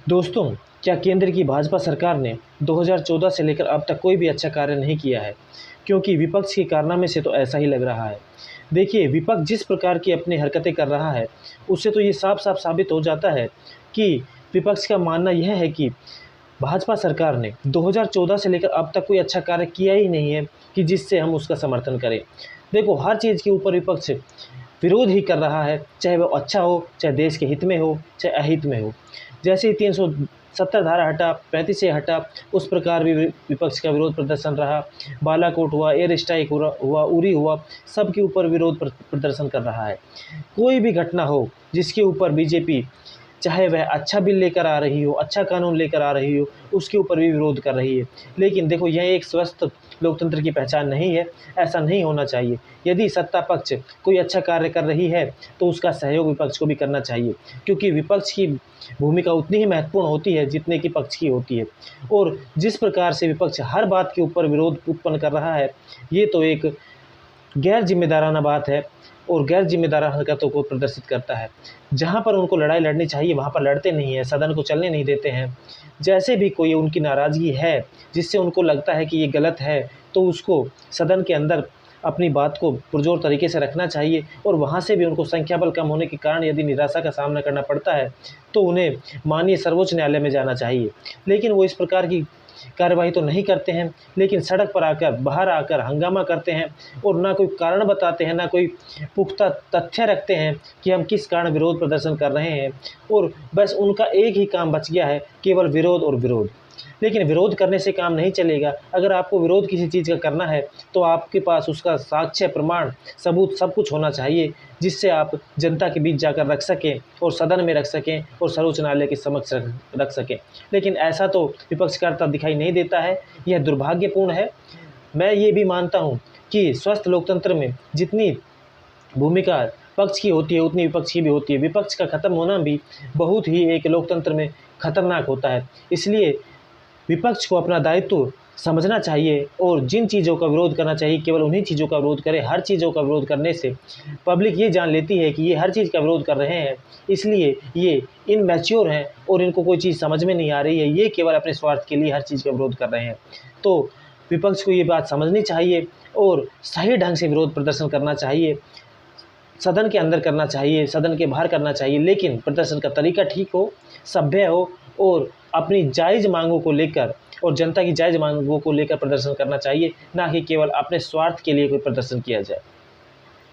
दोस्तों, क्या केंद्र की भाजपा सरकार ने 2014 से लेकर अब तक कोई भी अच्छा कार्य नहीं किया है? क्योंकि विपक्ष के कारनामे से तो ऐसा ही लग रहा है। देखिए, विपक्ष जिस प्रकार की अपनी हरकतें कर रहा है, उससे तो ये साफ-साफ साबित हो जाता है कि विपक्ष का मानना यह है कि भाजपा सरकार ने 2014 से लेकर अब तक कोई अच्छा कार्य किया ही नहीं है कि जिससे हम उसका समर्थन करें। देखो, हर चीज़ के ऊपर विपक्ष विरोध ही कर रहा है, चाहे वो अच्छा हो, चाहे देश के हित में हो, चाहे अहित में हो। जैसे ही 370 धारा हटा, 35 से हटा, उस प्रकार भी विपक्ष का विरोध प्रदर्शन रहा। बालाकोट हुआ, एयर स्ट्राइक हुआ, उरी हुआ, सबके ऊपर विरोध प्रदर्शन कर रहा है। कोई भी घटना हो जिसके ऊपर बीजेपी चाहे वह अच्छा बिल लेकर आ रही हो, अच्छा कानून लेकर आ रही हो, उसके ऊपर भी विरोध कर रही है। लेकिन देखो, यह एक स्वस्थ लोकतंत्र की पहचान नहीं है, ऐसा नहीं होना चाहिए। यदि सत्ता पक्ष कोई अच्छा कार्य कर रही है तो उसका सहयोग विपक्ष को भी करना चाहिए, क्योंकि विपक्ष की भूमिका उतनी ही महत्वपूर्ण होती है जितने कि पक्ष की होती है। और जिस प्रकार से विपक्ष हर बात के ऊपर विरोध उत्पन्न कर रहा है, ये तो एक गैर जिम्मेदाराना बात है और गैर जिम्मेदाराना हरकतों को प्रदर्शित करता है। जहाँ पर उनको लड़ाई लड़नी चाहिए वहाँ पर लड़ते नहीं हैं, सदन को चलने नहीं देते हैं। जैसे भी कोई उनकी नाराज़गी है, जिससे उनको लगता है कि ये गलत है, तो उसको सदन के अंदर अपनी बात को पुरज़ोर तरीके से रखना चाहिए और वहाँ से भी उनको संख्या बल कम होने के कारण यदि निराशा का सामना करना पड़ता है, तो उन्हें माननीय सर्वोच्च न्यायालय में जाना चाहिए। लेकिन वो इस प्रकार की कार्रवाई तो नहीं करते हैं, लेकिन सड़क पर आकर, बाहर आकर हंगामा करते हैं और ना कोई कारण बताते हैं, ना कोई पुख्ता तथ्य रखते हैं कि हम किस कारण विरोध प्रदर्शन कर रहे हैं, और बस उनका एक ही काम बच गया है, केवल विरोध और विरोध। लेकिन विरोध करने से काम नहीं चलेगा। अगर आपको विरोध किसी चीज़ का करना है तो आपके पास उसका साक्ष्य, प्रमाण, सबूत सब कुछ होना चाहिए, जिससे आप जनता के बीच जाकर रख सकें और सदन में रख सकें और सर्वोच्च न्यायालय के समक्ष रख सकें। लेकिन ऐसा तो विपक्ष करता दिखाई नहीं देता है। यह दुर्भाग्यपूर्ण है। मैं ये भी मानता हूँ कि स्वस्थ लोकतंत्र में जितनी भूमिका पक्ष की होती है उतनी विपक्ष की भी होती है। विपक्ष का ख़त्म होना भी बहुत ही एक लोकतंत्र में खतरनाक होता है। इसलिए विपक्ष को अपना दायित्व समझना चाहिए और जिन चीज़ों का विरोध करना चाहिए केवल उन्हीं चीज़ों का विरोध करें। हर चीज़ों का विरोध करने से पब्लिक ये जान लेती है कि ये हर चीज़ का विरोध कर रहे हैं, इसलिए ये इनमैच्योर हैं और इनको कोई चीज़ समझ में नहीं आ रही है। ये केवल अपने स्वार्थ के लिए हर चीज़ का विरोध कर रहे हैं। तो विपक्ष को ये बात समझनी चाहिए और सही ढंग से विरोध प्रदर्शन करना चाहिए। सदन के अंदर करना चाहिए, सदन के बाहर करना चाहिए, लेकिन प्रदर्शन का तरीका ठीक हो, सभ्य हो और अपनी जायज़ मांगों को लेकर और जनता की जायज़ मांगों को लेकर प्रदर्शन करना चाहिए, ना कि केवल अपने स्वार्थ के लिए कोई प्रदर्शन किया जाए।